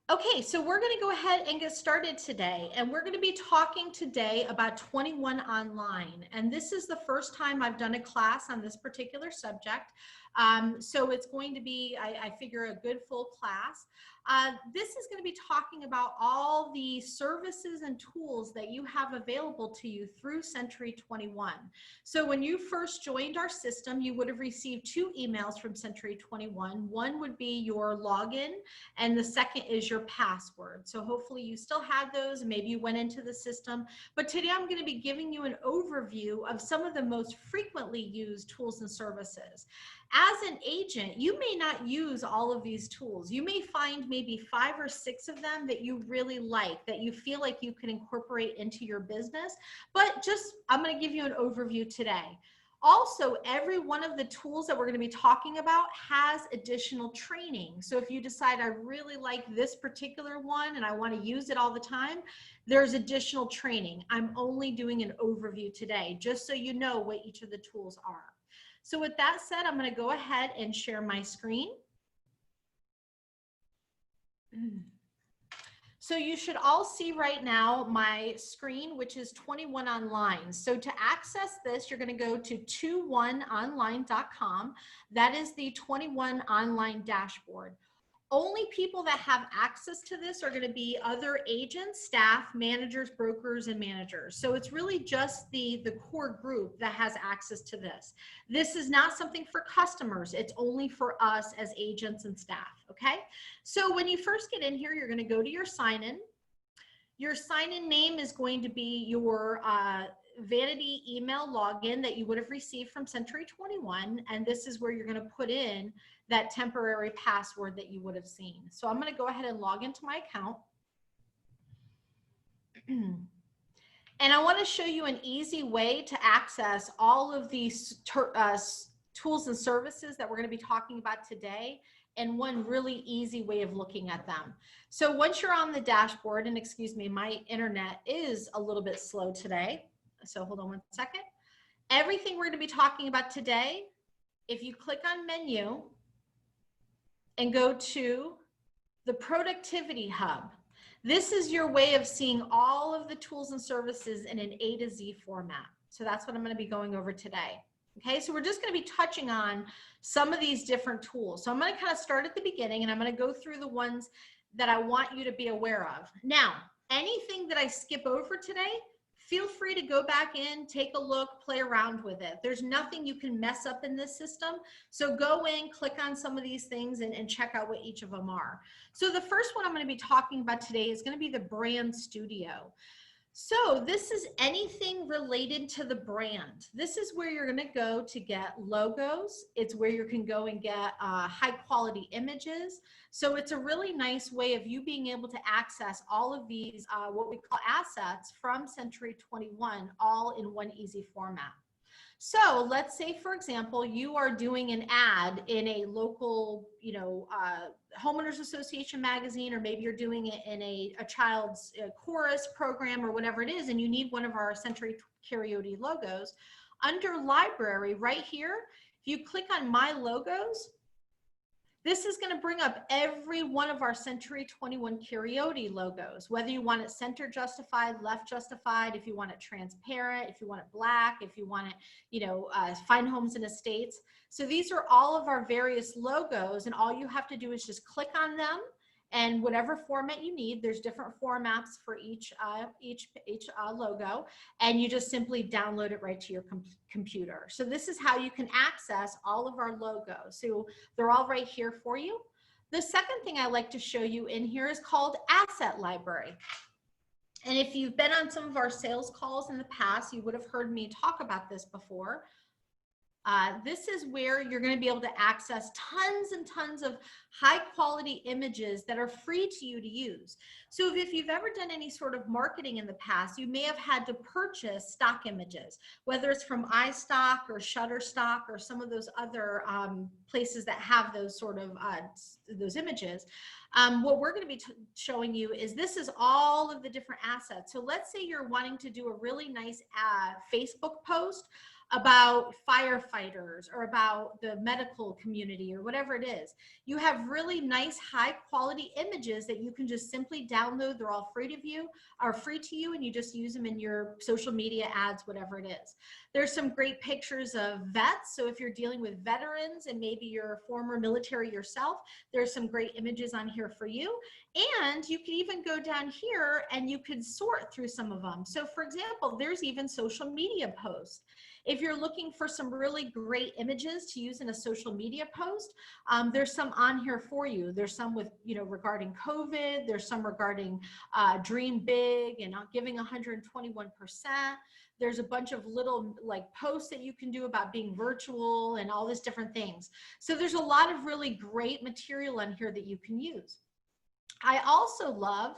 Okay, so we're going to go ahead and get started today, and we're going to be talking today about 21 Online, and this is the first time I've done a class on this particular subject. So it's going to be, I figure, a good full class. This is going to be talking about all the services and tools that you have available to you through Century 21. So when you first joined our system, you would have received 2 emails from Century 21. One would be your login, and the second is your password. So hopefully you still have those, and maybe you went into the system. But today I'm going to be giving you an overview of some of the most frequently used tools and services. As an agent, you may not use all of these tools. You may find maybe 5 or 6 of them that you really like, that you feel like you can incorporate into your business. But I'm going to give you an overview today. Also, every one of the tools that we're going to be talking about has additional training. So if you decide I really like this particular one and I want to use it all the time, there's additional training. I'm only doing an overview today, just so you know what each of the tools are. So with that said, I'm going to go ahead and share my screen. So you should all see right now my screen, which is 21 Online. So to access this, you're going to go to 21online.com. That is the 21 Online dashboard. Only people that have access to this are going to be other agents, staff, managers, brokers, and managers. So it's really just the core group that has access to this. This is not something for customers. It's only for us as agents and staff, okay? So when you first get in here, you're going to go to your sign-in. Your sign-in name is going to be your vanity email login that you would have received from Century 21, and this is where you're going to put in that temporary password that you would have seen. So I'm going to go ahead and log into my account. And I want to show you an easy way to access all of these tools and services that we're going to be talking about today, and one really easy way of looking at them. So once you're on the dashboard, and excuse me, my internet is a little bit slow today, so hold on one second. Everything we're going to be talking about today, if you click on menu and go to the Productivity Hub, this is your way of seeing all of the tools and services in an A to Z format. So that's what I'm going to be going over today. Okay, so we're just going to be touching on some of these different tools. So I'm going to kind of start at the beginning, and I'm going to go through the ones that I want you to be aware of. Now, anything that I skip over today, feel free to go back in, take a look, play around with it. There's nothing you can mess up in this system. So go in, click on some of these things, and check out what each of them are. So the first one I'm going to be talking about today is going to be the Brand Studio. So this is anything related to the brand. This is where you're going to go to get logos. It's where you can go and get high quality images. So it's a really nice way of you being able to access all of these, what we call assets from Century 21, all in one easy format. So let's say, for example, you are doing an ad in a local, homeowners association magazine, or maybe you're doing it in a child's chorus program or whatever it is, and you need one of our Century Karaoke logos. Under library right here, if you click on my logos, this is going to bring up every one of our Century 21 Karaoke logos, whether you want it center justified, left justified, if you want it transparent, if you want it black, if you want it, Fine Homes and Estates. So these are all of our various logos, and all you have to do is just click on them, and whatever format you need, there's different formats for each logo, and you just simply download it right to your computer. So this is how you can access all of our logos. So they're all right here for you. The second thing I like to show you in here is called Asset Library. And if you've been on some of our sales calls in the past, you would have heard me talk about this before. This is where you're going to be able to access tons and tons of high quality images that are free to you to use. So if you've ever done any sort of marketing in the past, you may have had to purchase stock images, whether it's from iStock or Shutterstock or some of those other places that have those sort of those images. What we're going to be showing you is this is all of the different assets. So let's say you're wanting to do a really nice Facebook post about firefighters or about the medical community or whatever it is. You have really nice high quality images that you can just simply download. They're all free to you, and you just use them in your social media ads, whatever it is. There's some great pictures of vets. So if you're dealing with veterans and maybe you're a former military yourself, there's some great images on here for you. And you can even go down here and you can sort through some of them. So for example, there's even social media posts. If you're looking for some really great images to use in a social media post, there's some on here for you. There's some with, regarding COVID. There's some regarding dream big and not giving 121%. There's a bunch of little like posts that you can do about being virtual and all these different things. So there's a lot of really great material on here that you can use. I also love,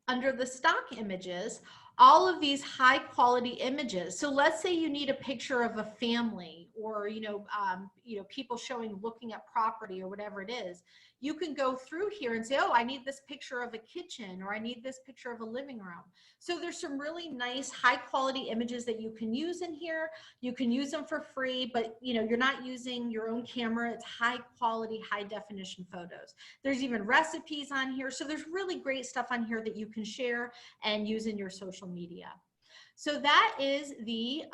under the stock images, all of these high quality images. So let's say you need a picture of a family, or people looking at property or whatever it is. You can go through here and say, oh, I need this picture of a kitchen, or I need this picture of a living room. So there's some really nice high quality images that you can use in here. You can use them for free, but you're not using your own camera. It's high quality, high definition photos. There's even recipes on here. So there's really great stuff on here that you can share and use in your social media. So that is the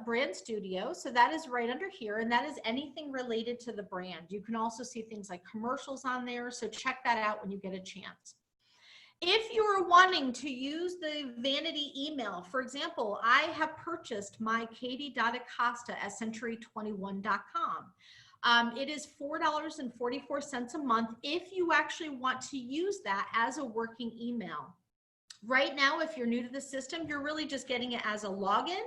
brand studio. So that is right under here, and that is anything related to the brand. You can also see things like commercials on there. So check that out when you get a chance. If you are wanting to use the vanity email, for example, I have purchased my Katie.Acosta at century21.com. It is $4.44 a month if you actually want to use that as a working email. Right now, if you're new to the system, you're really just getting it as a login.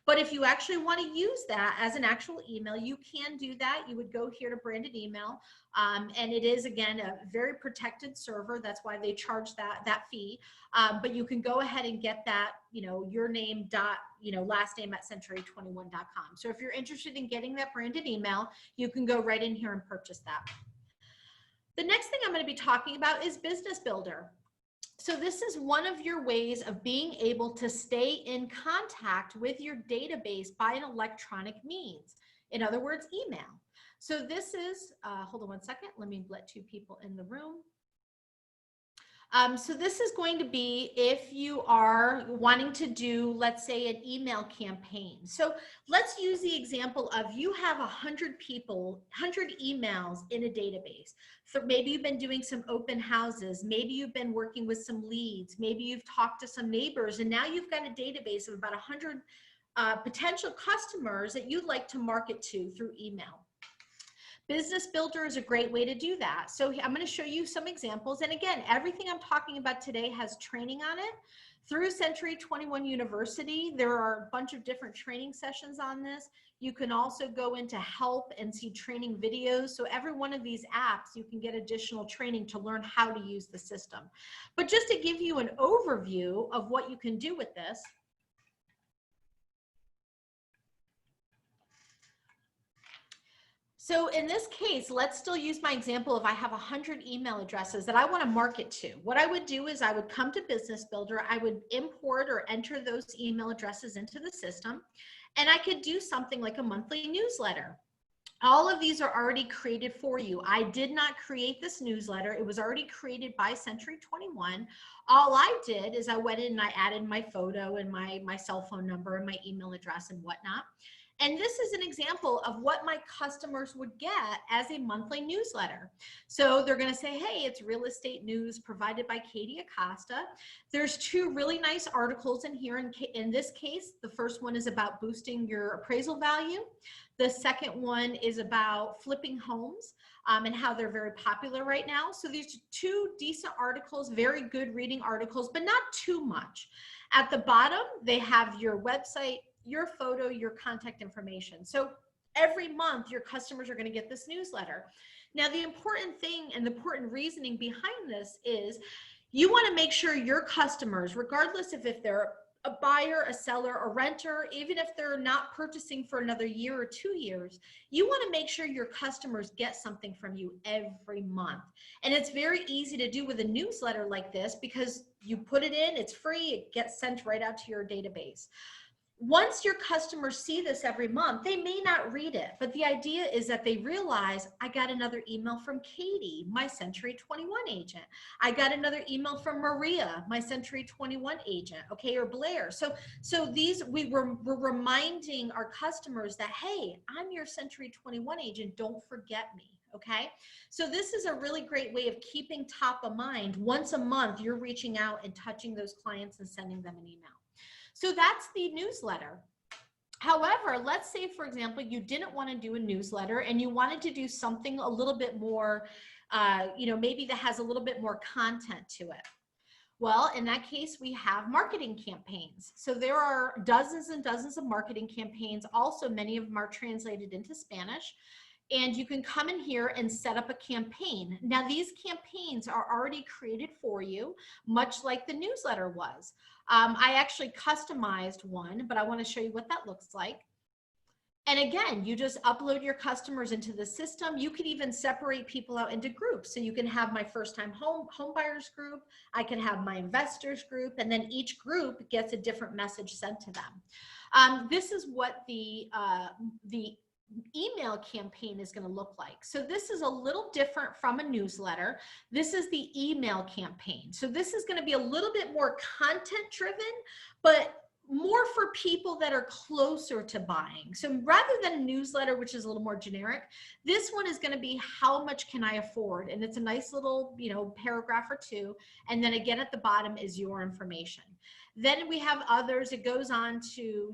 But if you actually want to use that as an actual email, you can do that. You would go here to branded email. And it is, again, a very protected server. That's why they charge that fee. But you can go ahead and get that, your name last name at century21.com. So if you're interested in getting that branded email, you can go right in here and purchase that. The next thing I'm going to be talking about is Business Builder. So this is one of your ways of being able to stay in contact with your database by an electronic means. In other words, email. So this is, hold on one second, let me let two people in the room. So this is going to be if you are wanting to do, let's say, an email campaign. So let's use the example of you have 100 people, 100 emails in a database. So maybe you've been doing some open houses. Maybe you've been working with some leads. Maybe you've talked to some neighbors, and now you've got a database of about 100 potential customers that you'd like to market to through email. Business Builder is a great way to do that. So I'm going to show you some examples. And again, everything I'm talking about today has training on it. Through Century 21 University, there are a bunch of different training sessions on this. You can also go into help and see training videos. So every one of these apps, you can get additional training to learn how to use the system. But just to give you an overview of what you can do with this, so in this case, let's still use my example of I have 100 email addresses that I want to market to. What I would do is I would come to Business Builder, I would import or enter those email addresses into the system, and I could do something like a monthly newsletter. All of these are already created for you. I did not create this newsletter. It was already created by Century 21. All I did is I went in and I added my photo and my cell phone number and my email address and whatnot. And this is an example of what my customers would get as a monthly newsletter. So they're going to say, hey, it's real estate news provided by Katie Acosta. There's two really nice articles in here. In this case, the first one is about boosting your appraisal value. The second one is about flipping homes and how they're very popular right now. So these two decent articles, very good reading articles, but not too much. At the bottom, they have your website, your photo, your contact information. So every month your customers are going to get this newsletter. Now, the important thing and the important reasoning behind this is you want to make sure your customers, regardless of if they're a buyer, a seller, a renter, even if they're not purchasing for another year or 2 years, you want to make sure your customers get something from you every month. And it's very easy to do with a newsletter like this because you put it in, it's free, it gets sent right out to your database. Once your customers see this every month, they may not read it, but the idea is that they realize, I got another email from Katie, my Century 21 agent. I got another email from Maria, my Century 21 agent, okay, or Blair. So these, we're reminding our customers that, hey, I'm your Century 21 agent, don't forget me. Okay, so this is a really great way of keeping top of mind. Once a month, you're reaching out and touching those clients and sending them an email. So that's the newsletter. However, let's say, for example, you didn't want to do a newsletter and you wanted to do something a little bit more, maybe that has a little bit more content to it. Well, in that case, we have marketing campaigns. So there are dozens and dozens of marketing campaigns. Also, many of them are translated into Spanish. And you can come in here and set up a campaign. Now, these campaigns are already created for you, much like the newsletter was. I actually customized one, but I want to show you what that looks like. And again, you just upload your customers into the system. You could even separate people out into groups. So you can have my first time home buyers group. I can have my investors group, and then each group gets a different message sent to them. This is what the email campaign is going to look like. So this is a little different from a newsletter. This is the email campaign. So this is going to be a little bit more content driven, but more for people that are closer to buying. So rather than a newsletter, which is a little more generic, this one is going to be how much can I afford? And it's a nice little, paragraph or two. And then again, at the bottom is your information. Then we have others. It goes on to,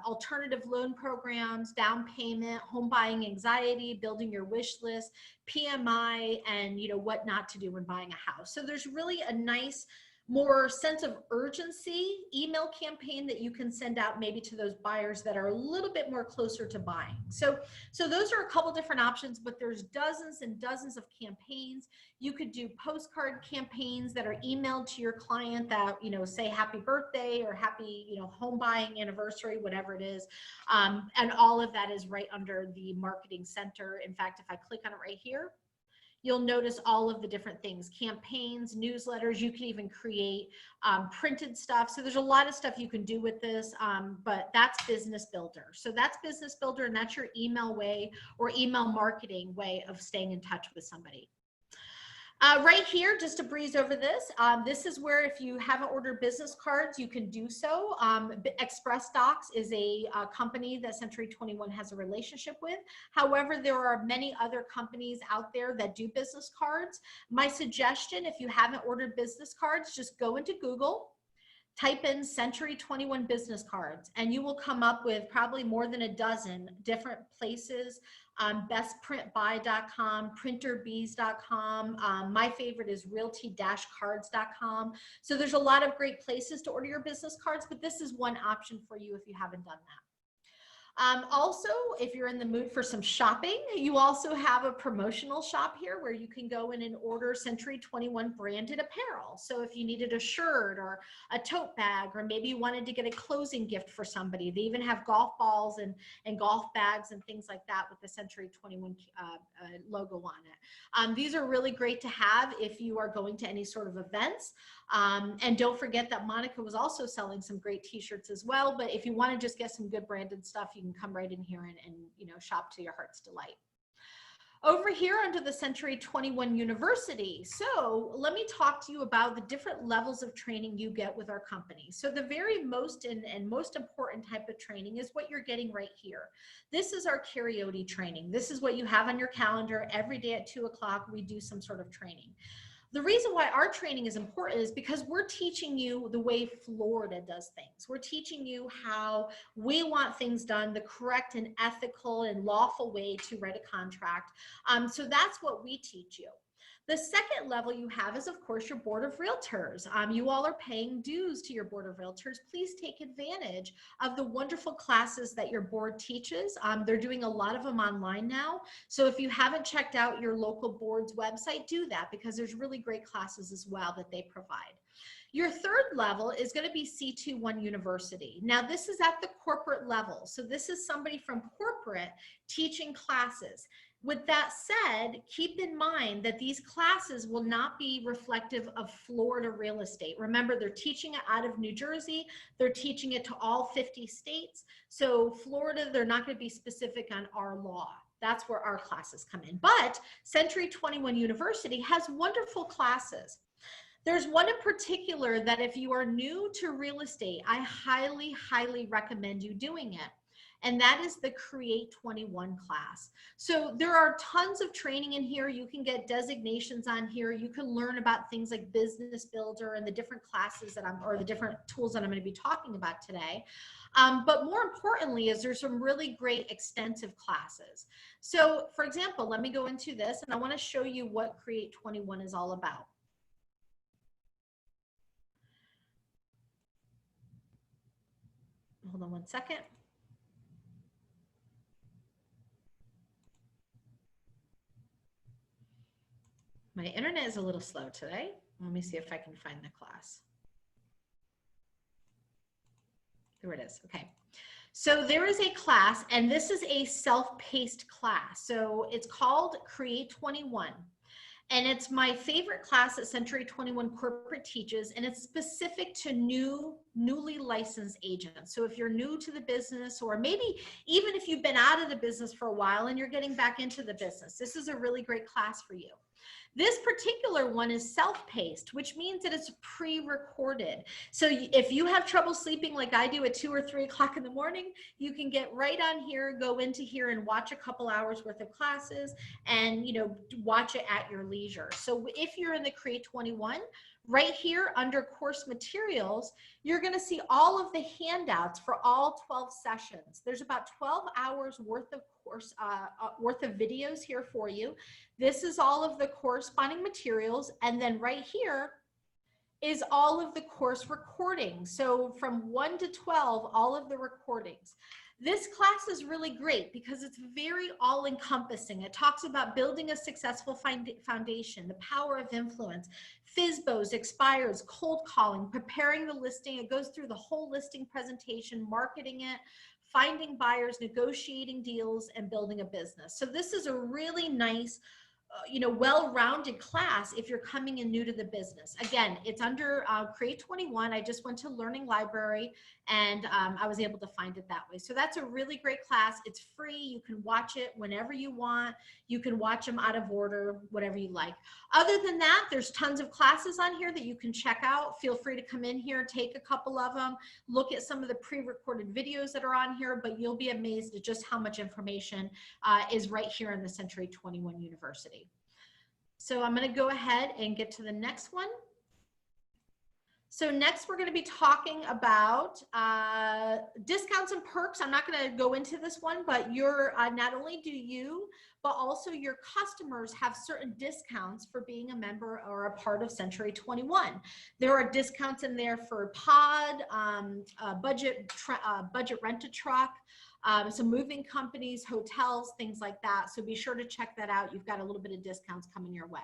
alternative loan programs, down payment, home buying anxiety, building your wish list, PMI, and, what not to do when buying a house. So there's really a nice, more sense of urgency email campaign that you can send out maybe to those buyers that are a little bit more closer to buying. So those are a couple different options, but there's dozens and dozens of campaigns. You could do postcard campaigns that are emailed to your client that, say happy birthday or happy, home buying anniversary, whatever it is. And all of that is right under the marketing center. In fact, if I click on it right here, you'll notice all of the different things, campaigns, newsletters. You can even create printed stuff. So there's a lot of stuff you can do with this, but that's Business Builder. So that's Business Builder, and that's your email way or email marketing way of staying in touch with somebody. Right here, just to breeze over this, this is where if you haven't ordered business cards, you can do so. Express Docs is a company that Century 21 has a relationship with. However, there are many other companies out there that do business cards. My suggestion, if you haven't ordered business cards, just go into Google, type in Century 21 business cards, and you will come up with probably more than a dozen different places. bestprintbuy.com, printerbees.com. My favorite is realty-cards.com. So there's a lot of great places to order your business cards, but this is one option for you if you haven't done that. Also, if you're in the mood for some shopping, you also have a promotional shop here where you can go in and order Century 21 branded apparel. So if you needed a shirt or a tote bag, or maybe you wanted to get a closing gift for somebody, they even have golf balls and golf bags and things like that with the Century 21 logo on it. These are really great to have if you are going to any sort of events. And don't forget that Monica was also selling some great t-shirts as well. But if you want to just get some good branded stuff, you can come right in here and shop to your heart's delight. Over here under the Century 21 University. So let me talk to you about the different levels of training you get with our company. So the very most and most important type of training is what you're getting right here. This is our karaoke training. This is what you have on your calendar every day at 2 o'clock. We do some sort of training. The reason why our training is important is because we're teaching you the way Florida does things. We're teaching you how we want things done, the correct and ethical and lawful way to write a contract. So that's what we teach you. The second level you have is, of course, your board of realtors. You all are paying dues to your board of realtors. Please take advantage of the wonderful classes that your board teaches. They're doing a lot of them online now. So if you haven't checked out your local board's website, do that, because there's really great classes as well that they provide. Your third level is going to be C21 University. Now, this is at the corporate level. So this is somebody from corporate teaching classes. With that said, keep in mind that these classes will not be reflective of Florida real estate. Remember, they're teaching it out of New Jersey. They're teaching it to all 50 states. So Florida, they're not going to be specific on our law. That's where our classes come in. But Century 21 University has wonderful classes. There's one in particular that if you are new to real estate, I highly, highly recommend you doing it. And that is the Create 21 class. So there are tons of training in here. You can get designations on here. You can learn about things like Business Builder and the different classes that or the different tools that I'm going to be talking about today. But more importantly is there's some really great extensive classes. So for example, let me go into this and I want to show you what Create 21 is all about. Hold on one second. My internet is a little slow today. Let me see if I can find the class. There it is. Okay. So there is a class, and this is a self-paced class. So it's called Create 21. And it's my favorite class that Century 21 Corporate teaches, and it's specific to newly licensed agents. So if you're new to the business, or maybe even if you've been out of the business for a while and you're getting back into the business, this is a really great class for you. This particular one is self-paced, which means that it's pre-recorded. So if you have trouble sleeping like I do at 2 or 3 o'clock in the morning, you can get right on here, go into here and watch a couple hours worth of classes and, you know, watch it at your leisure. So if you're in the Create 21, right here under course materials, you're going to see all of the handouts for all 12 sessions. There's about 12 hours worth of course, worth of videos here for you. This is all of the corresponding materials. And then right here is all of the course recordings. So from 1 to 12, all of the recordings. This class is really great because it's very all-encompassing. It talks about building a successful foundation, the power of influence, FSBOs, expires, cold calling, preparing the listing. It goes through the whole listing presentation, marketing it, finding buyers, negotiating deals, and building a business. So this is a really nice, you know, well-rounded class if you're coming in new to the business. Again, it's under Create 21. I just went to Learning Library and I was able to find it that way. So that's a really great class. It's free. You can watch it whenever you want. You can watch them out of order, whatever you like. Other than that, there's tons of classes on here that you can check out. Feel free to come in here, take a couple of them, look at some of the pre-recorded videos that are on here, but you'll be amazed at just how much information is right here in the Century 21 University. So I'm going to go ahead and get to the next one. So next we're going to be talking about discounts and perks. I'm not going to go into this one, but you're not only do you, but also your customers have certain discounts for being a member or a part of Century 21. There are discounts in there for pod, budget rent-a-truck, some moving companies, hotels, things like that. So be sure to check that out. You've got a little bit of discounts coming your way.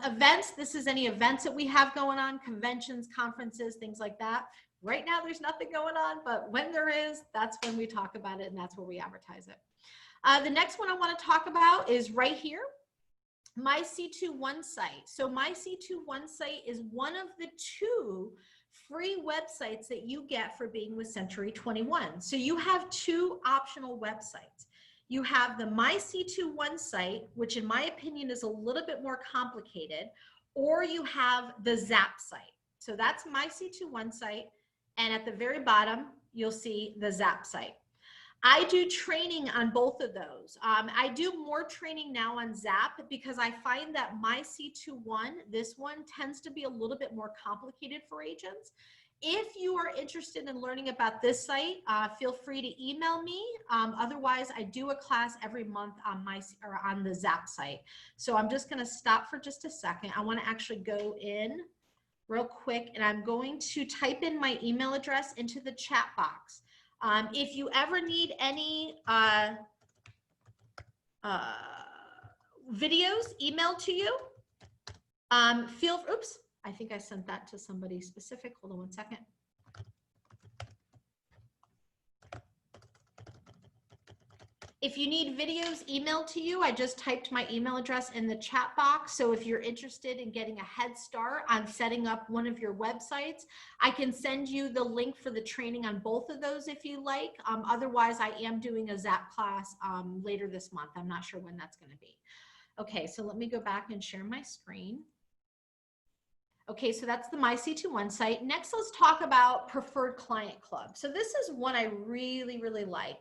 Events, this is any events that we have going on, conventions, conferences, things like that. Right now, there's nothing going on, but when there is, that's when we talk about it and that's where we advertise it. The next one I want to talk about is right here, My C21 site. So My C21 site is one of the 2 free websites that you get for being with Century 21. So you have 2 optional websites. You have the My C21 site, which in my opinion is a little bit more complicated, or you have the Zap site. So that's My C21 site. And at the very bottom, you'll see the Zap site. I do training on both of those. I do more training now on Zap because I find that My C21, this one tends to be a little bit more complicated for agents. If you are interested in learning about this site, feel free to email me. Otherwise, I do a class every month on the Zap site. So I'm just going to stop for just a second. I want to actually go in real quick, and I'm going to type in my email address into the chat box. If you ever need any videos emailed to you, oops. I think I sent that to somebody specific. Hold on one second. If you need videos emailed to you, I just typed my email address in the chat box. So if you're interested in getting a head start on setting up one of your websites, I can send you the link for the training on both of those if you like. Otherwise, I am doing a Zap class later this month. I'm not sure when that's going to be. Okay, so let me go back and share my screen. Okay, so that's the My C21 site. Next, let's talk about Preferred Client Club. So this is one I really, really like.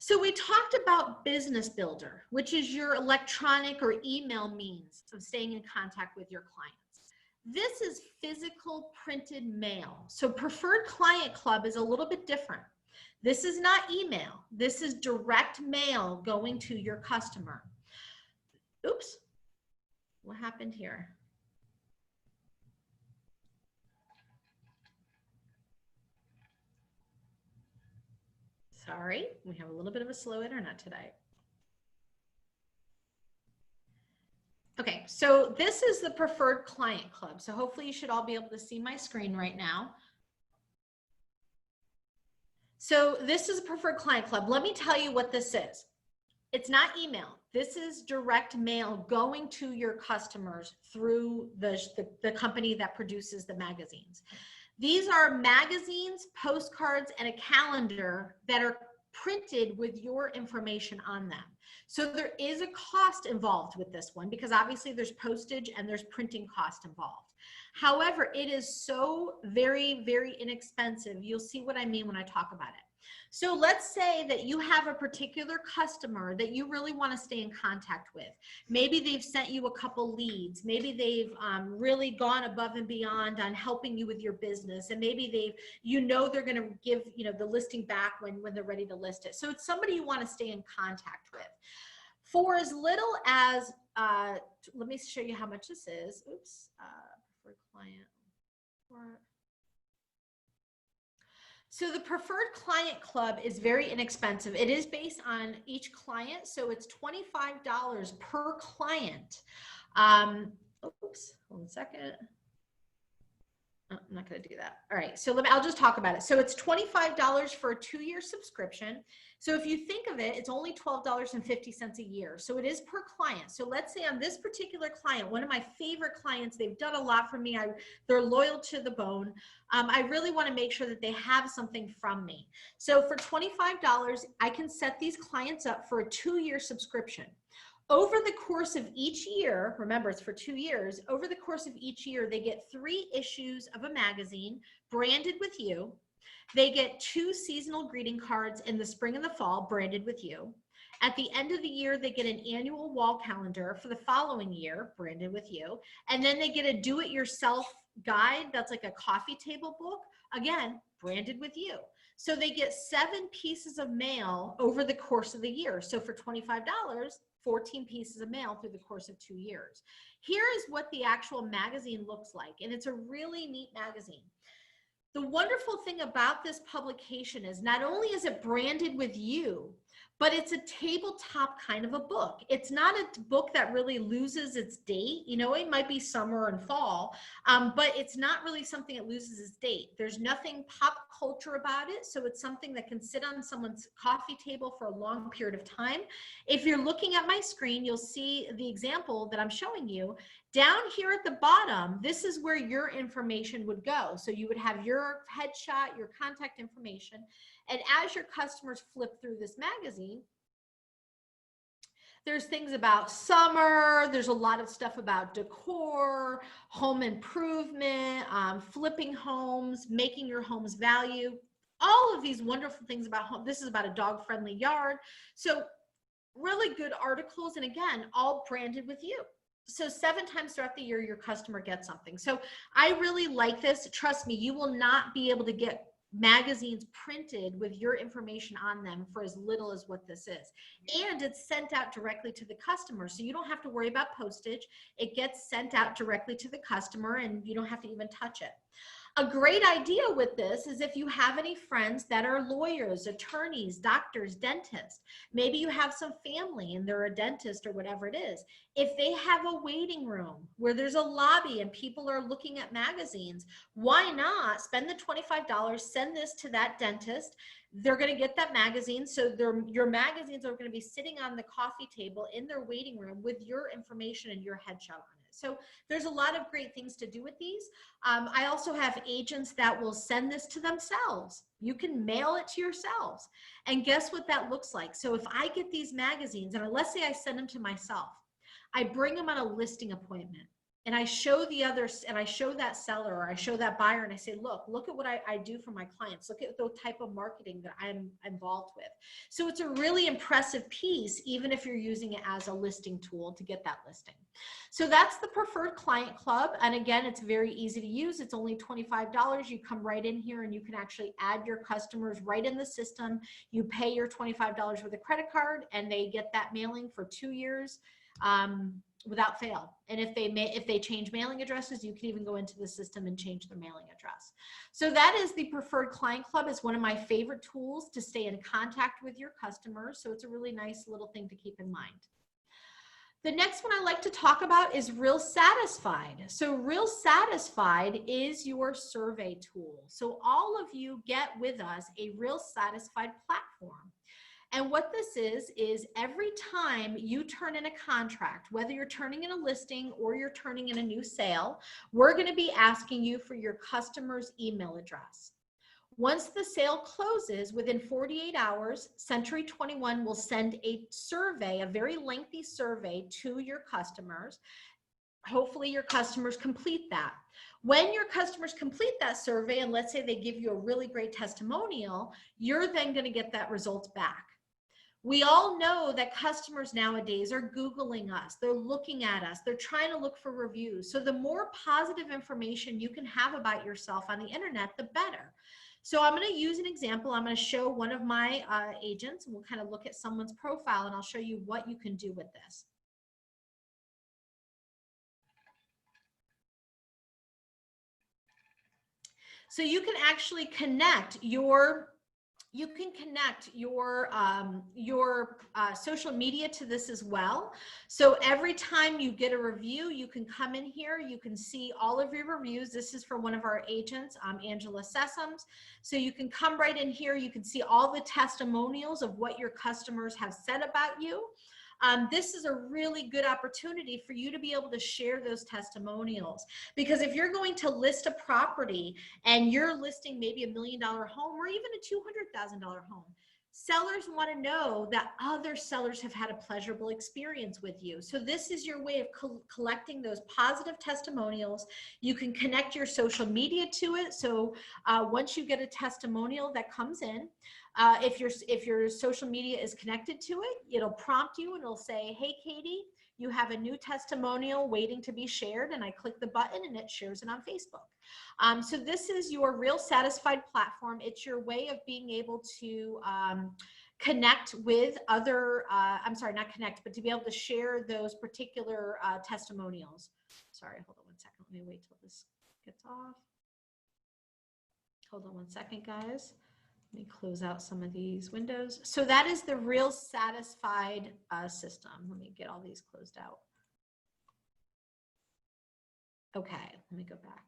So we talked about Business Builder, which is your electronic or email means of staying in contact with your clients. This is physical printed mail. So Preferred Client Club is a little bit different. This is not email. This is direct mail going to your customer. Oops, what happened here? Sorry, we have a little bit of a slow internet today. Okay, so this is the Preferred Client Club. So hopefully you should all be able to see my screen right now. So this is a Preferred Client Club. Let me tell you what this is. It's not email. This is direct mail going to your customers through the company that produces the magazines. These are magazines, postcards, and a calendar that are printed with your information on them. So there is a cost involved with this one because obviously there's postage and there's printing cost involved. However, it is so very, very inexpensive. You'll see what I mean when I talk about it. So let's say that you have a particular customer that you really want to stay in contact with. Maybe they've sent you a couple leads. Maybe they've really gone above and beyond on helping you with your business. And maybe they're going to give, the listing back when they're ready to list it. So it's somebody you want to stay in contact with. For as little as, let me show you how much this is. Oops, preferred client. So the Preferred Client Club is very inexpensive. It is based on each client, so it's $25 per client. Oops, hold on a second. Oh, I'm not going to do that. All right, so I'll just talk about it. So it's $25 for a 2-year subscription. So if you think of it, it's only $12.50 a year. So it is per client. So let's say on this particular client, one of my favorite clients, they've done a lot for me. They're loyal to the bone. I really want to make sure that they have something from me. So for $25, I can set these clients up for a 2-year subscription. Over the course of each year, remember it's for 2 years, over the course of each year, they get 3 issues of a magazine branded with you. They get 2 seasonal greeting cards in the spring and the fall branded with you. At the end of the year, they get an annual wall calendar for the following year branded with you. And then they get a do-it-yourself guide that's like a coffee table book, again, branded with you. So they get 7 pieces of mail over the course of the year. So for $25, 14 pieces of mail through the course of 2 years. Here is what the actual magazine looks like, and it's a really neat magazine. The wonderful thing about this publication is not only is it branded with you, but it's a tabletop kind of a book. It's not a book that really loses its date. It might be summer and fall, but it's not really something that loses its date. There's nothing pop culture about it. So it's something that can sit on someone's coffee table for a long period of time. If you're looking at my screen, you'll see the example that I'm showing you. Down here at the bottom, this is where your information would go. So you would have your headshot, your contact information. And as your customers flip through this magazine, there's things about summer. There's a lot of stuff about decor, home improvement, flipping homes, making your homes value. All of these wonderful things about home. This is about a dog-friendly yard. So really good articles. And again, all branded with you. So 7 times throughout the year, your customer gets something. So I really like this. Trust me, you will not be able to get magazines printed with your information on them for as little as what this is. And it's sent out directly to the customer. So you don't have to worry about postage. It gets sent out directly to the customer and you don't have to even touch it. A great idea with this is if you have any friends that are lawyers, attorneys, doctors, dentists, maybe you have some family and they're a dentist or whatever it is. If they have a waiting room where there's a lobby and people are looking at magazines, why not spend the $25, send this to that dentist? They're going to get that magazine. So your magazines are going to be sitting on the coffee table in their waiting room with your information and your headshot on it. So there's a lot of great things to do with these. I also have agents that will send this to themselves. You can mail it to yourselves. And guess what that looks like? So if I get these magazines, and let's say I send them to myself, I bring them on a listing appointment. And I show the others, and I show that seller, or I show that buyer, and I say, look at what I do for my clients. Look at the type of marketing that I'm involved with. So it's a really impressive piece, even if you're using it as a listing tool to get that listing. So that's the Preferred Client Club. And again, it's very easy to use. It's only $25. You come right in here and you can actually add your customers right in the system. You pay your $25 with a credit card and they get that mailing for 2 years. Without fail. And if they change mailing addresses, you can even go into the system and change their mailing address. So that is the Preferred Client Club. Is one of my favorite tools to stay in contact with your customers. So it's a really nice little thing to keep in mind. The next one I like to talk about is Real Satisfied. So Real Satisfied is your survey tool. So all of you get with us a Real Satisfied platform. And what this is every time you turn in a contract, whether you're turning in a listing or you're turning in a new sale, we're going to be asking you for your customer's email address. Once the sale closes, within 48 hours, Century 21 will send a survey, a very lengthy survey to your customers. Hopefully your customers complete that. When your customers complete that survey, and let's say they give you a really great testimonial, you're then going to get that results back. We all know that customers nowadays are Googling us. They're looking at us. They're trying to look for reviews. So the more positive information you can have about yourself on the internet, the better. So I'm going to use an example. I'm going to show one of my agents, and we'll kind of look at someone's profile, and I'll show you what you can do with this. So you can actually connect your social media to this as well. So every time you get a review, you can come in here, you can see all of your reviews. This is for one of our agents, Angela Sessoms. So you can come right in here, you can see all the testimonials of what your customers have said about you. This is a really good opportunity for you to be able to share those testimonials, because if you're going to list a property and you're listing maybe $1 million home or even a $200,000 home, sellers want to know that other sellers have had a pleasurable experience with you. So this is your way of collecting those positive testimonials. You can connect your social media to it. So once you get a testimonial that comes in, if your social media is connected to it, it'll prompt you and it'll say, hey, Katie, you have a new testimonial waiting to be shared. And I click the button and it shares it on Facebook. So this is your Real Satisfied platform. It's your way of being able to connect with other, I'm sorry, not connect, but to be able to share those particular testimonials. Sorry, hold on one second. Let me wait till this gets off. Hold on one second, guys. Let me close out some of these windows. So that is the Real Satisfied system. Let me get all these closed out. Okay, let me go back.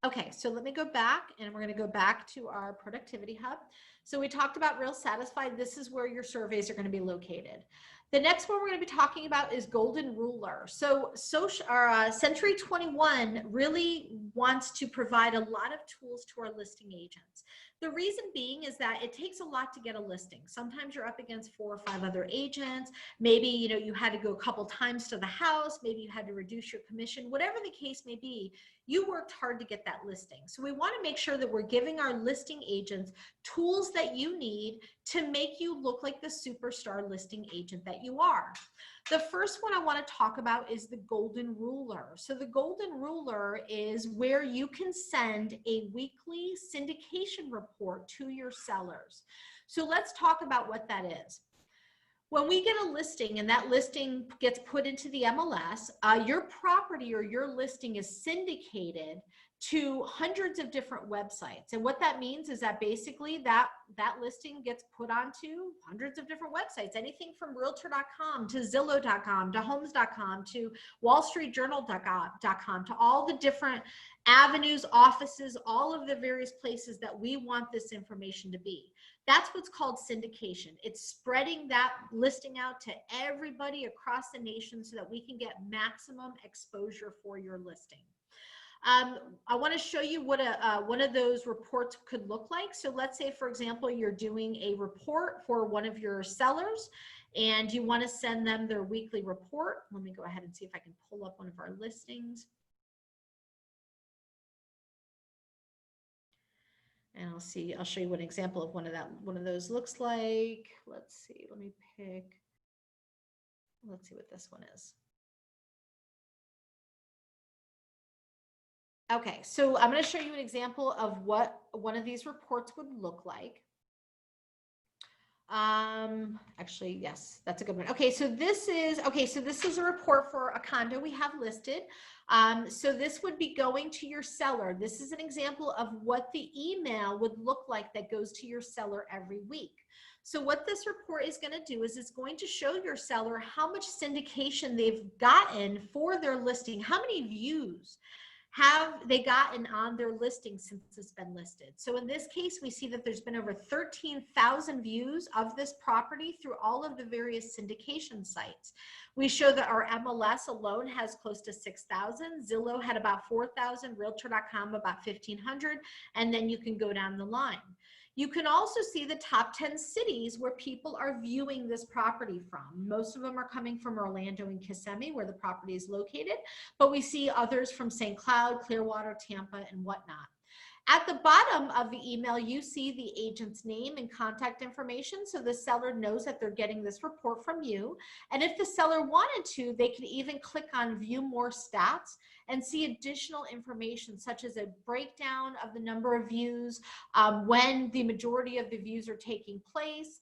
Okay, so let me go back, and we're going to go back to our Productivity Hub. So we talked about Real Satisfied. This is where your surveys are going to be located. The next one we're going to be talking about is Golden Ruler. So Century 21 really wants to provide a lot of tools to our listing agents. The reason being is that it takes a lot to get a listing. Sometimes you're up against 4 or 5 other agents. Maybe you had to go a couple times to the house. Maybe you had to reduce your commission. Whatever the case may be, you worked hard to get that listing. So we want to make sure that we're giving our listing agents tools that you need to make you look like the superstar listing agent that you are. The first one I want to talk about is the Golden Ruler. So the Golden Ruler is where you can send a weekly syndication report to your sellers. So let's talk about what that is. When we get a listing and that listing gets put into the MLS, your property or your listing is syndicated to hundreds of different websites. And what that means is that basically that listing gets put onto hundreds of different websites, anything from realtor.com to Zillow.com to homes.com to wallstreetjournal.com to all the different avenues, offices, all of the various places that we want this information to be. That's what's called syndication. It's spreading that listing out to everybody across the nation so that we can get maximum exposure for your listing. I want to show you what one of those reports could look like. So let's say, for example, you're doing a report for one of your sellers and you want to send them their weekly report. Let me go ahead and see if I can pull up one of our listings. And I'll show you what an example of one of those looks like. Let's see, let's see what this one is. Okay, so I'm going to show you an example of what one of these reports would look like. Actually, yes, that's a good one. Okay, so this is a report for a condo we have listed. So this would be going to your seller. This is an example of what the email would look like that goes to your seller every week. So what this report is going to do is it's going to show your seller how much syndication they've gotten for their listing, how many views have they gotten on their listing since it's been listed. So in this case, we see that there's been over 13,000 views of this property through all of the various syndication sites. We show that our MLS alone has close to 6,000. Zillow had about 4,000, Realtor.com about 1,500, and then you can go down the line. You can also see the top 10 cities where people are viewing this property from. Most of them are coming from Orlando and Kissimmee, where the property is located, but we see others from St. Cloud, Clearwater, Tampa, and whatnot. At the bottom of the email, you see the agent's name and contact information, so the seller knows that they're getting this report from you. And if the seller wanted to, they could even click on View More Stats and see additional information, such as a breakdown of the number of views, when the majority of the views are taking place,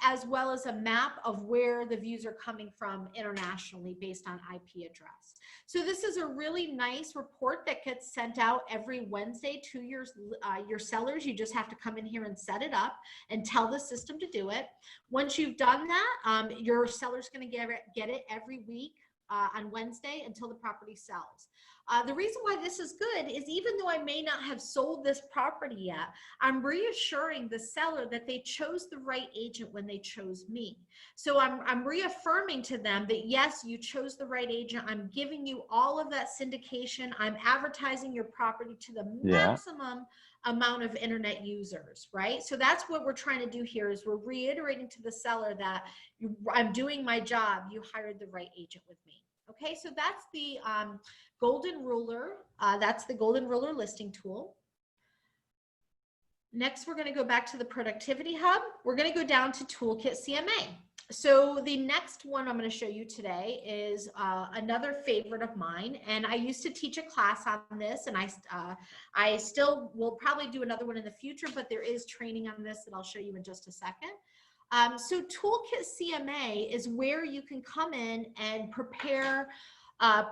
as well as a map of where the views are coming from internationally based on IP address. So this is a really nice report that gets sent out every Wednesday to your sellers. You just have to come in here and set it up and tell the system to do it. Once you've done that, your seller's going to get it every week on Wednesday until the property sells. The reason why this is good is even though I may not have sold this property yet, I'm reassuring the seller that they chose the right agent when they chose me. So I'm reaffirming to them that yes, you chose the right agent. I'm giving you all of that syndication. I'm advertising your property to the maximum amount of internet users, right? So that's what we're trying to do here is we're reiterating to the seller that I'm doing my job. You hired the right agent with me. Okay, so that's the golden ruler. That's the golden ruler listing tool. Next, we're going to go back to the productivity hub. We're going to go down to Toolkit CMA. So the next one I'm going to show you today is another favorite of mine, and I used to teach a class on this, and I still will probably do another one in the future, but there is training on this that I'll show you in just a second. So Toolkit CMA is where you can come in and prepare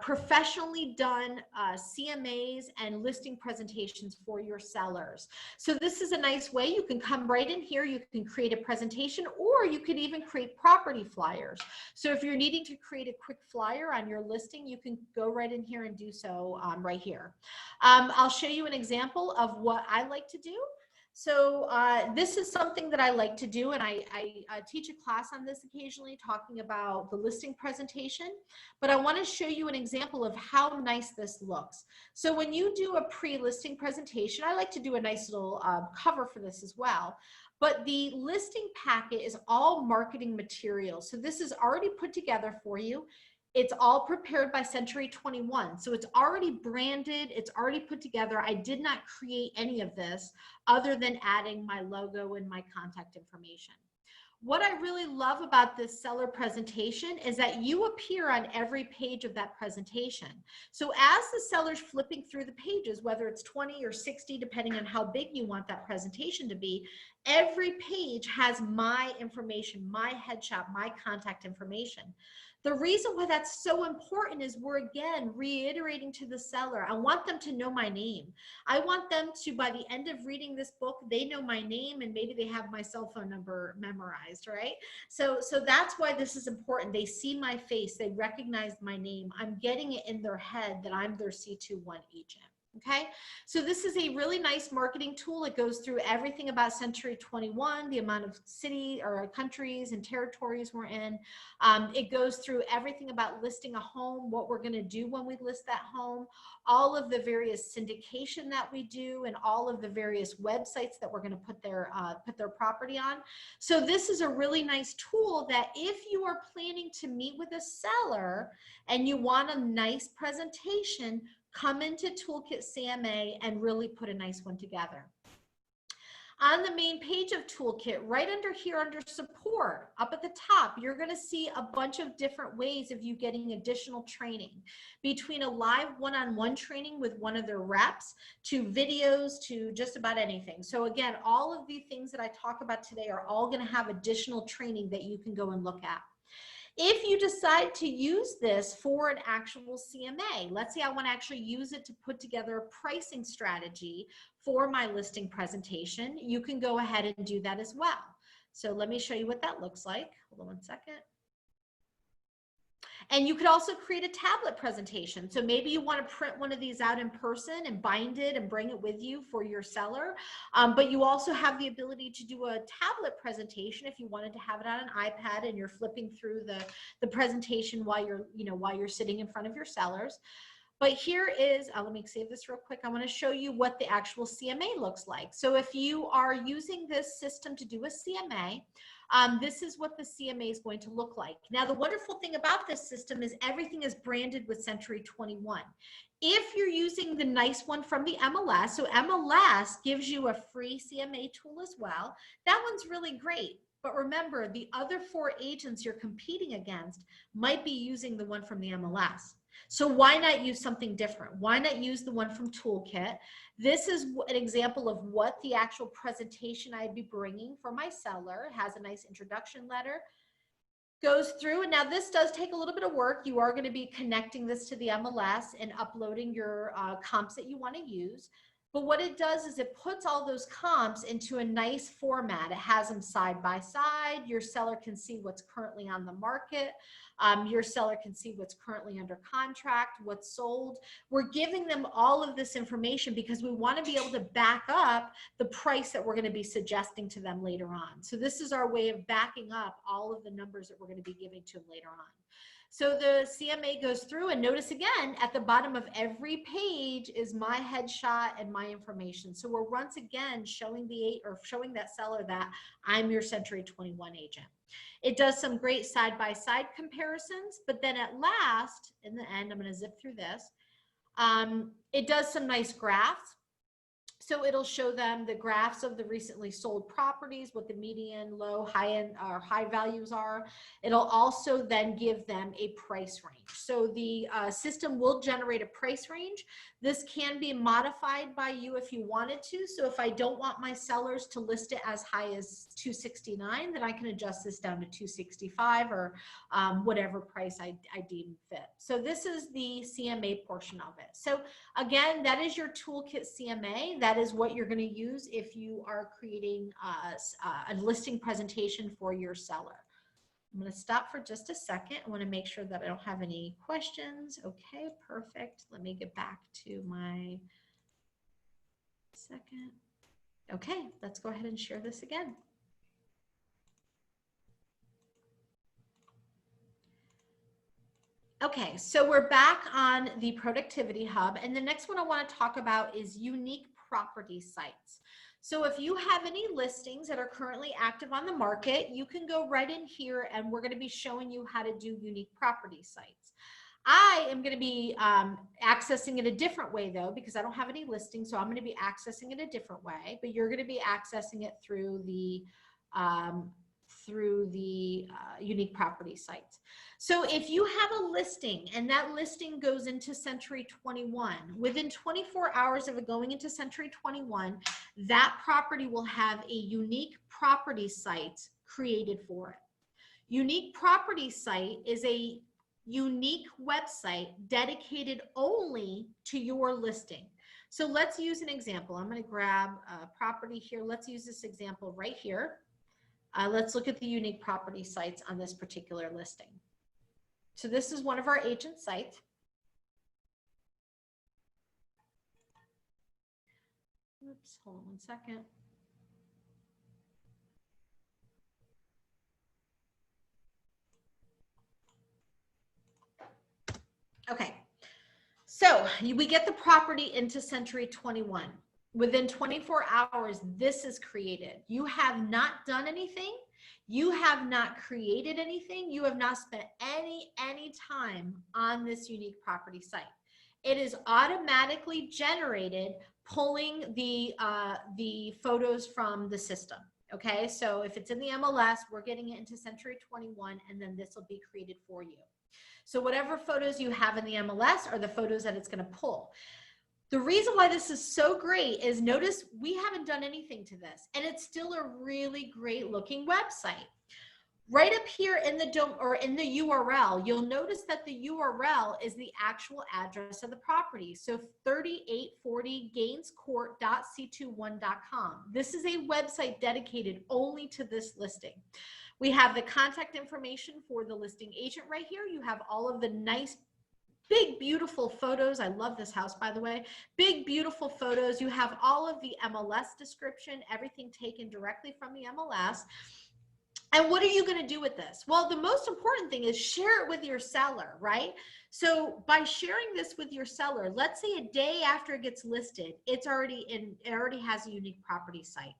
professionally done CMAs and listing presentations for your sellers. So this is a nice way. You can come right in here. You can create a presentation, or you could even create property flyers. So if you're needing to create a quick flyer on your listing, you can go right in here and do so right here. I'll show you an example of what I like to do. So this is something that I like to do, and I teach a class on this occasionally, talking about the listing presentation, but I want to show you an example of how nice this looks. So when you do a pre-listing presentation, I like to do a nice little cover for this as well, but the listing packet is all marketing material. So this is already put together for you. It's all prepared by Century 21. So it's already branded, it's already put together. I did not create any of this other than adding my logo and my contact information. What I really love about this seller presentation is that you appear on every page of that presentation. So as the seller's flipping through the pages, whether it's 20 or 60, depending on how big you want that presentation to be, every page has my information, my headshot, my contact information. The reason why that's so important is we're again reiterating to the seller, I want them to know my name. I want them to, by the end of reading this book, they know my name and maybe they have my cell phone number memorized, right? So that's why this is important. They see my face, they recognize my name. I'm getting it in their head that I'm their C21 agent. Okay, so this is a really nice marketing tool. It goes through everything about Century 21, the amount of city or countries and territories we're in. It goes through everything about listing a home, what we're going to do when we list that home, all of the various syndication that we do, and all of the various websites that we're going to put their property on. So this is a really nice tool that if you are planning to meet with a seller and you want a nice presentation, come into Toolkit CMA and really put a nice one together. On the main page of Toolkit, right under here under support, up at the top, you're going to see a bunch of different ways of you getting additional training, between a live one-on-one training with one of their reps to videos to just about anything. So again, all of the things that I talk about today are all going to have additional training that you can go and look at. If you decide to use this for an actual CMA, let's say I want to actually use it to put together a pricing strategy for my listing presentation, you can go ahead and do that as well. So let me show you what that looks like. Hold on one second. And you could also create a tablet presentation. So maybe you want to print one of these out in person and bind it and bring it with you for your seller. But you also have the ability to do a tablet presentation if you wanted to have it on an iPad and you're flipping through the presentation while you're sitting in front of your sellers. But here is, let me save this real quick. I want to show you what the actual CMA looks like. So if you are using this system to do a CMA, this is what the CMA is going to look like. Now, the wonderful thing about this system is everything is branded with Century 21. If you're using the nice one from the MLS, so MLS gives you a free CMA tool as well. That one's really great. But remember, the other 4 agents you're competing against might be using the one from the MLS. So why not use something different? Why not use the one from Toolkit? This is an example of what the actual presentation I'd be bringing for my seller. It has a nice introduction letter, goes through, and now this does take a little bit of work. You are going to be connecting this to the MLS and uploading your comps that you want to use. But what it does is it puts all those comps into a nice format. It has them side by side. Your seller can see what's currently on the market. Your seller can see what's currently under contract, what's sold. We're giving them all of this information because we want to be able to back up the price that we're going to be suggesting to them later on. So this is our way of backing up all of the numbers that we're going to be giving to them later on. So the CMA goes through, and notice again, at the bottom of every page is my headshot and my information. So we're once again showing that seller that I'm your Century 21 agent. It does some great side-by-side comparisons, but then at last, in the end, I'm going to zip through this. It does some nice graphs. So it'll show them the graphs of the recently sold properties, what the median, low, high end, or high values are. It'll also then give them a price range. So the system will generate a price range. This can be modified by you if you wanted to. So if I don't want my sellers to list it as high as $269, then I can adjust this down to $265 or whatever price I deem fit. So this is the CMA portion of it. So again, that is your Toolkit CMA. That is what you're going to use if you are creating a listing presentation for your seller. I'm going to stop for just a second. I want to make sure that I don't have any questions. Okay, perfect. Let me get back to my second. Okay, let's go ahead and share this again. Okay, so we're back on the Productivity Hub, and the next one I want to talk about is unique property sites. So if you have any listings that are currently active on the market, you can go right in here and we're going to be showing you how to do unique property sites. I am going to be accessing it a different way though, because I don't have any listings. So I'm going to be accessing it a different way, but you're going to be accessing it through the unique property sites. So if you have a listing and that listing goes into Century 21, within 24 hours of it going into Century 21, that property will have a unique property site created for it. Unique property site is a unique website dedicated only to your listing. So let's use an example. I'm going to grab a property here. Let's use this example right here. Let's look at the unique property sites on this particular listing. So this is one of our agent sites. Oops, hold on one second. Okay, so we get the property into Century 21. Within 24 hours, this is created. You have not done anything. You have not created anything. You have not spent any time on this unique property site. It is automatically generated, pulling the photos from the system. Okay, so if it's in the MLS, we're getting it into Century 21, and then this will be created for you. So whatever photos you have in the MLS are the photos that it's going to pull. The reason why this is so great is, notice we haven't done anything to this, and it's still a really great looking website. Right up here in the URL, you'll notice that the URL is the actual address of the property. So 3840 gainescourt.c21.com. This is a website dedicated only to this listing. We have the contact information for the listing agent right here. You have all of the nice, big, beautiful photos. I love this house, by the way. Big, beautiful photos. You have all of the MLS description, everything taken directly from the MLS. And what are you going to do with this? Well, the most important thing is share it with your seller, right? So by sharing this with your seller, let's say a day after it gets listed, it already has a unique property site.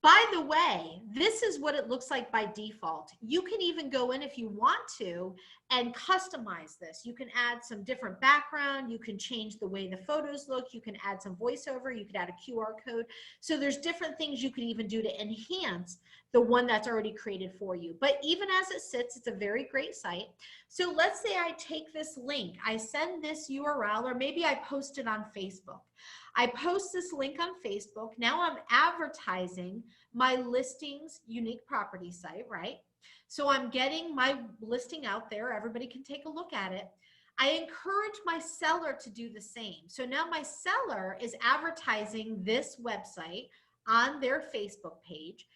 By the way, this is what it looks like by default. You can even go in if you want to and customize this. You can add some different background. You can change the way the photos look. You can add some voiceover. You could add a QR code. So there's different things you could even do to enhance the one that's already created for you. But even as it sits, it's a very great site. So let's say I take this link, I send this URL, or maybe I post it on Facebook. I post this link on Facebook. Now I'm advertising my listings unique property site, right? So I'm getting my listing out there. Everybody can take a look at it. I encourage my seller to do the same. So now my seller is advertising this website on their Facebook page.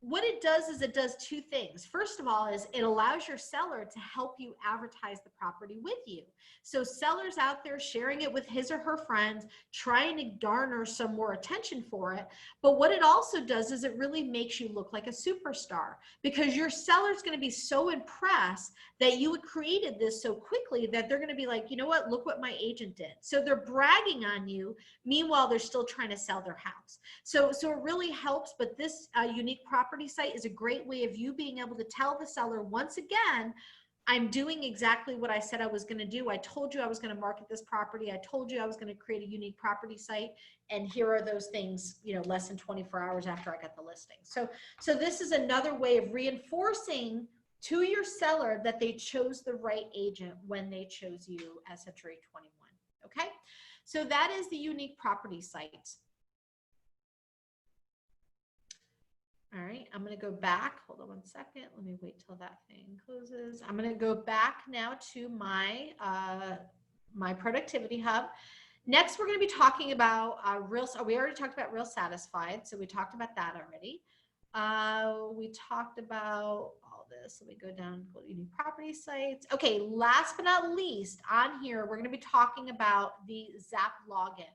What it does is it does two things. First of all, is it allows your seller to help you advertise the property with you. So sellers out there sharing it with his or her friends, trying to garner some more attention for it. But what it also does is it really makes you look like a superstar, because your seller's going to be so impressed that you created this so quickly that they're going to be like, you know what, look what my agent did. So they're bragging on you. Meanwhile, they're still trying to sell their house. So it really helps. But this unique property site is a great way of you being able to tell the seller, once again, I'm doing exactly what I said I was going to do. I told you I was going to market this property. I told you I was going to create a unique property site. And here are those things, you know, less than 24 hours after I got the listing. So this is another way of reinforcing to your seller that they chose the right agent when they chose you as Century 21. Okay. So that is the unique property site. All right, I'm going to go back. Hold on one second. Let me wait till that thing closes. I'm going to go back now to my my productivity hub. Next, we're going to be talking about we already talked about Real Satisfied, so we talked about that already. We talked about all this. Let me go down to unique property sites. Okay, last but not least, on here, we're going to be talking about the Zap login.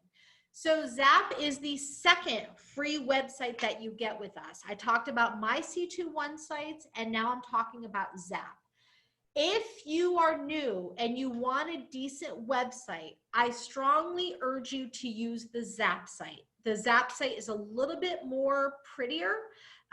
So Zap is the second free website that you get with us. I talked about my C21 sites, and now I'm talking about Zap. If you are new and you want a decent website, I strongly urge you to use the Zap site. The Zap site is a little bit more prettier.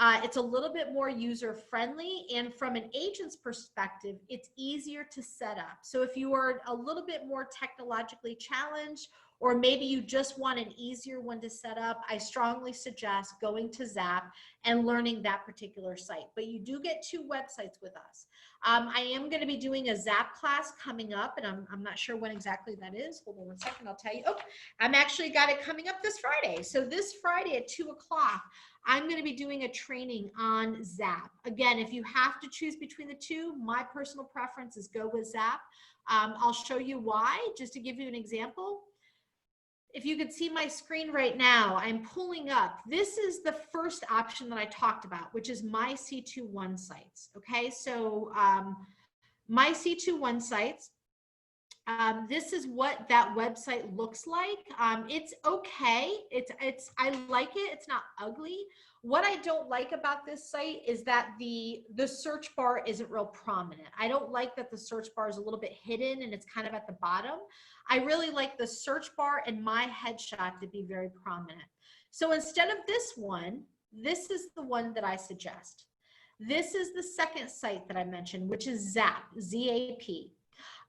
It's a little bit more user-friendly, and from an agent's perspective, it's easier to set up. So if you are a little bit more technologically challenged, or maybe you just want an easier one to set up, I strongly suggest going to Zap and learning that particular site. But you do get 2 websites with us. I am going to be doing a Zap class coming up, and I'm not sure when exactly that is. Hold on one second, I'll tell you. Oh, I'm actually got it coming up this Friday. So this Friday at 2 o'clock, I'm going to be doing a training on Zap. Again, if you have to choose between the 2, my personal preference is go with Zap. I'll show you why, just to give you an example. If you could see my screen right now, I'm pulling up. This is the first option that I talked about, which is my C21 sites. Okay, so my C21 sites. This is what that website looks like. It's okay. I like it. It's not ugly. What I don't like about this site is that the search bar isn't real prominent. I don't like that the search bar is a little bit hidden and it's kind of at the bottom. I really like the search bar and my headshot to be very prominent. So instead of this one, this is the one that I suggest. This is the second site that I mentioned, which is Zap, Z-A-P.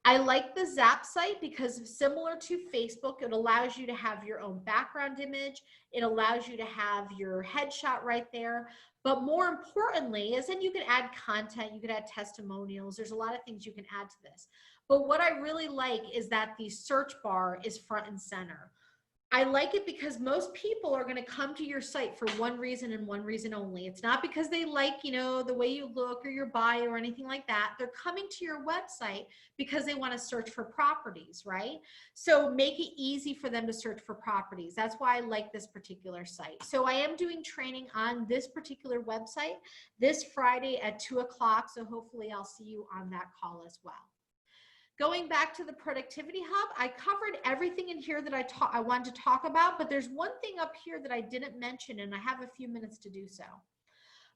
I like the Zap site because similar to Facebook, it allows you to have your own background image. It allows you to have your headshot right there. But more importantly is then you can add content, you can add testimonials. There's a lot of things you can add to this. But what I really like is that the search bar is front and center. I like it because most people are going to come to your site for one reason and one reason only. It's not because they like, the way you look or your bio or anything like that. They're coming to your website because they want to search for properties, right? So make it easy for them to search for properties. That's why I like this particular site. So I am doing training on this particular website this Friday at 2 o'clock. So hopefully I'll see you on that call as well. Going back to the Productivity Hub, I covered everything in here that I wanted to talk about, but there's one thing up here that I didn't mention, and I have a few minutes to do so.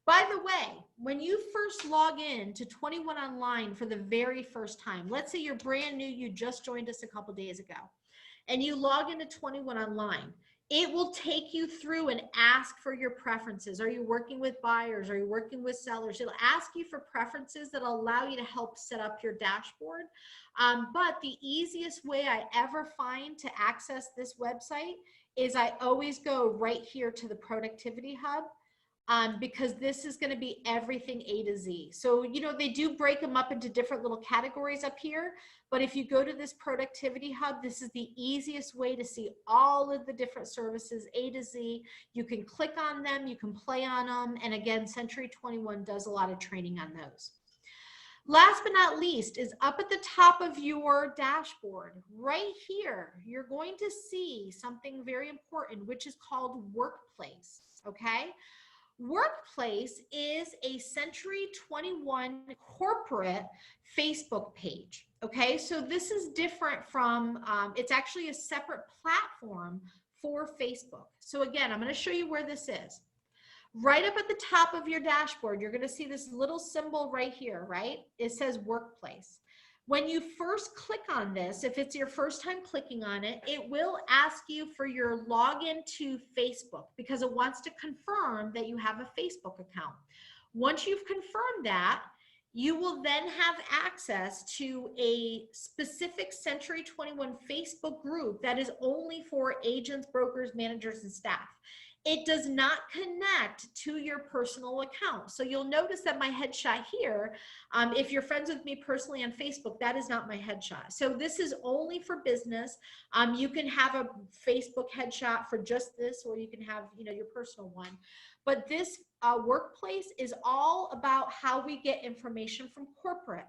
By the way, when you first log in to 21Online for the very first time, let's say you're brand new, you just joined us a couple days ago, and you log into 21Online, it will take you through and ask for your preferences. Are you working with buyers? Are you working with sellers? It'll ask you for preferences that allow you to help set up your dashboard. But the easiest way I ever find to access this website is I always go right here to the Productivity Hub. Because this is going to be everything A to Z. So, they do break them up into different little categories up here. But if you go to this Productivity Hub, this is the easiest way to see all of the different services A to Z. You can click on them, you can play on them. And again, Century 21 does a lot of training on those. Last but not least is up at the top of your dashboard, right here, you're going to see something very important, which is called Workplace, okay? Workplace is a Century 21 corporate Facebook page. Okay, so this is different from, it's actually a separate platform for Facebook. So again, I'm going to show you where this is. Right up at the top of your dashboard, you're going to see this little symbol right here, right? It says Workplace. When you first click on this, if it's your first time clicking on it, it will ask you for your login to Facebook because it wants to confirm that you have a Facebook account. Once you've confirmed that, you will then have access to a specific Century 21 Facebook group that is only for agents, brokers, managers, and staff. It does not connect to your personal account. So you'll notice that my headshot here, if you're friends with me personally on Facebook, that is not my headshot. So this is only for business. You can have a Facebook headshot for just this, or you can have, your personal one. But this Workplace is all about how we get information from corporate.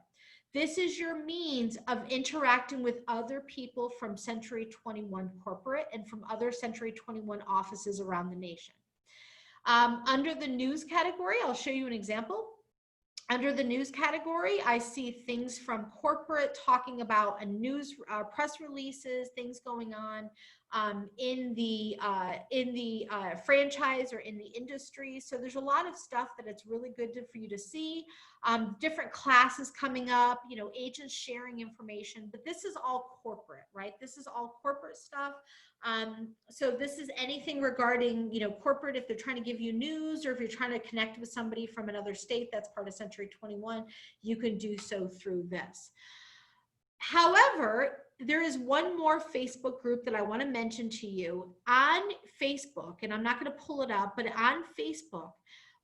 This is your means of interacting with other people from Century 21 corporate and from other Century 21 offices around the nation. Under the news category, I'll show you an example. Under the news category, I see things from corporate talking about a news, press releases, things going on in the franchise or in the industry. So there's a lot of stuff that it's really good for you to see. Different classes coming up, agents sharing information, but this is all corporate, right? This is all corporate stuff. So this is anything regarding, corporate, if they're trying to give you news or if you're trying to connect with somebody from another state that's part of Century 21, you can do so through this. However, there is one more Facebook group that I want to mention to you on Facebook, and I'm not going to pull it up, but on Facebook,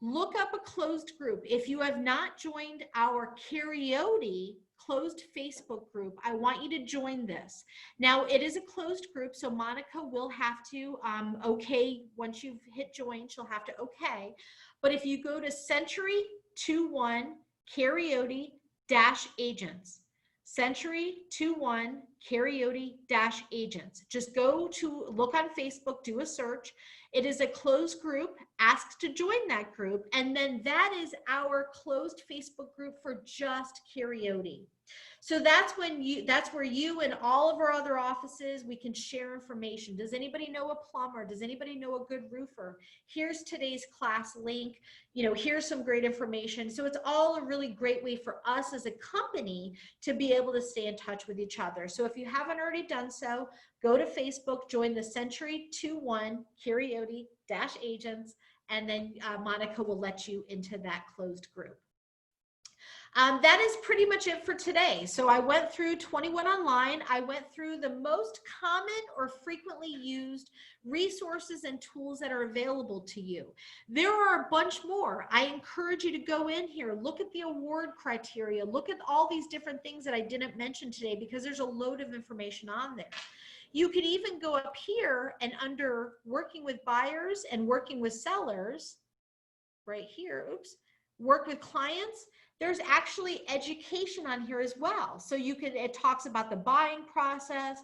look up a closed group. If you have not joined our karaoke closed Facebook group, I want you to join this. Now, it is a closed group, so Monica will have to okay, once you've hit join, she'll have to okay. But if you go to Century 21 karaoke agents, Century 21 karaoke agents. Just go to look on Facebook, do a search. It is a closed group. Ask to join that group. And then that is our closed Facebook group for just karaoke. So that's where you and all of our other offices, we can share information. Does anybody know a plumber? Does anybody know a good roofer? Here's today's class link. Here's some great information. So it's all a really great way for us as a company to be able to stay in touch with each other. So if you haven't already done so, go to Facebook, join the Century 21 karaoke agents, and then Monica will let you into that closed group. That is pretty much it for today. So I went through 21Online. I went through the most common or frequently used resources and tools that are available to you. There are a bunch more. I encourage you to go in here, look at the award criteria, look at all these different things that I didn't mention today because there's a load of information on there. You could even go up here and under working with buyers and working with sellers, right here, work with clients. There's actually education on here as well. So it talks about the buying process,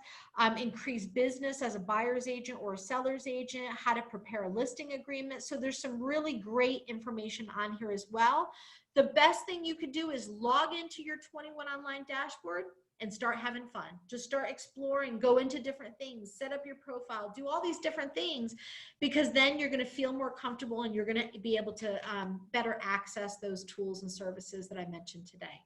increase business as a buyer's agent or a seller's agent, how to prepare a listing agreement. So there's some really great information on here as well. The best thing you could do is log into your 21Online dashboard and start having fun. Just start exploring, go into different things, set up your profile, do all these different things, because then you're going to feel more comfortable and you're going to be able to better access those tools and services that I mentioned today.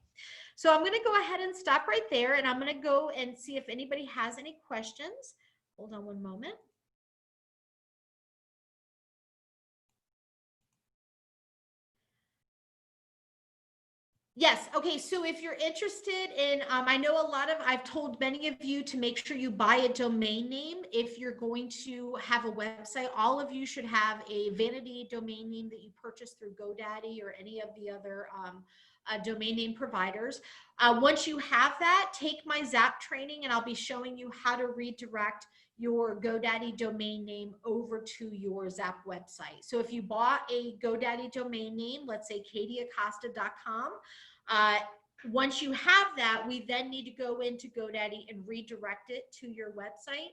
So I'm going to go ahead and stop right there, and I'm going to go and see if anybody has any questions. Hold on one moment. Yes. Okay. So if you're interested in, I know I've told many of you to make sure you buy a domain name. If you're going to have a website, all of you should have a vanity domain name that you purchase through GoDaddy or any of the other domain name providers. Once you have that, take my Zap training and I'll be showing you how to redirect your GoDaddy domain name over to your Zap website. So if you bought a GoDaddy domain name, let's say katieacosta.com, once you have that, we then need to go into GoDaddy and redirect it to your website.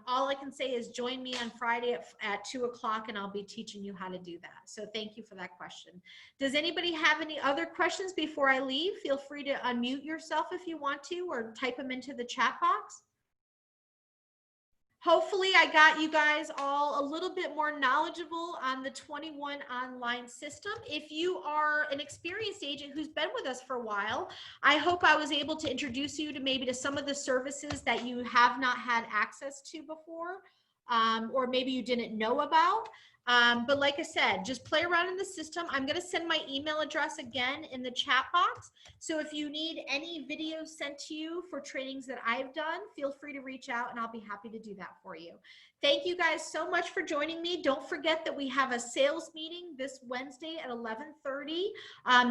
All I can say is join me on Friday at 2 o'clock and I'll be teaching you how to do that. So thank you for that question. Does anybody have any other questions before I leave? Feel free to unmute yourself if you want to, or type them into the chat box. Hopefully I got you guys all a little bit more knowledgeable on the 21Online system. If you are an experienced agent who's been with us for a while, I hope I was able to introduce you to maybe to some of the services that you have not had access to before, or maybe you didn't know about. But like I said, just play around in the system. I'm going to send my email address again in the chat box. So if you need any videos sent to you for trainings that I've done, feel free to reach out and I'll be happy to do that for you. Thank you guys so much for joining me. Don't forget that we have a sales meeting this Wednesday at 11:30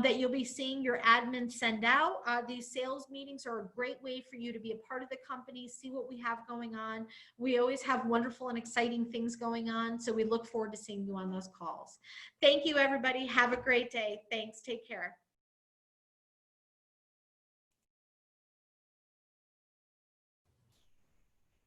that you'll be seeing your admin send out. These sales meetings are a great way for you to be a part of the company, see what we have going on. We always have wonderful and exciting things going on. So we look forward to seeing you on those calls. Thank you, everybody. Have a great day. Thanks. Take care.